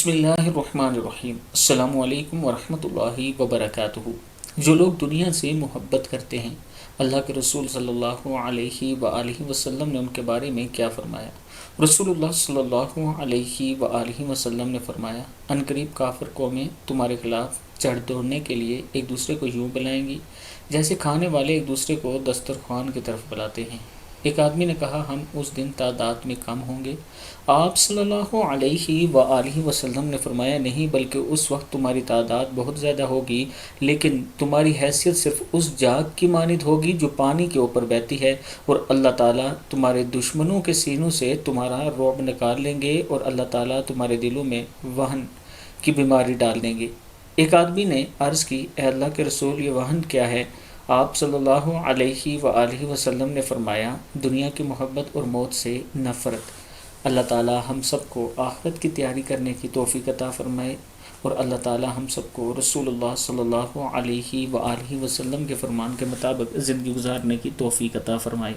بسم اللہ الرحمن الرحیم۔ السلام علیکم ورحمۃ اللہ وبرکاتہ۔ جو لوگ دنیا سے محبت کرتے ہیں، اللہ کے رسول صلی اللہ علیہ وآلہ وسلم نے ان کے بارے میں کیا فرمایا؟ رسول اللہ صلی اللہ علیہ وآلہ وسلم نے فرمایا، ان قریب کافر قومیں تمہارے خلاف چڑھ دوڑنے کے لیے ایک دوسرے کو یوں بلائیں گی جیسے کھانے والے ایک دوسرے کو دسترخوان کی طرف بلاتے ہیں۔ ایک آدمی نے کہا، ہم اس دن تعداد میں کم ہوں گے؟ آپ صلی اللہ علیہ وآلہ وسلم نے فرمایا، نہیں، بلکہ اس وقت تمہاری تعداد بہت زیادہ ہوگی، لیکن تمہاری حیثیت صرف اس جاگ کی مانند ہوگی جو پانی کے اوپر بہتی ہے، اور اللہ تعالیٰ تمہارے دشمنوں کے سینوں سے تمہارا رعب نکال لیں گے، اور اللہ تعالیٰ تمہارے دلوں میں وہن کی بیماری ڈال دیں گے۔ ایک آدمی نے عرض کی، اے اللہ کے رسول، یہ وہن کیا ہے؟ آپ صلی اللہ علیہ وآلہ وسلم نے فرمایا، دنیا کی محبت اور موت سے نفرت۔ اللہ تعالیٰ ہم سب کو آخرت کی تیاری کرنے کی توفیق عطا فرمائے، اور اللہ تعالیٰ ہم سب کو رسول اللہ صلی اللہ علیہ وآلہ وسلم کے فرمان کے مطابق زندگی گزارنے کی توفیق عطا فرمائے۔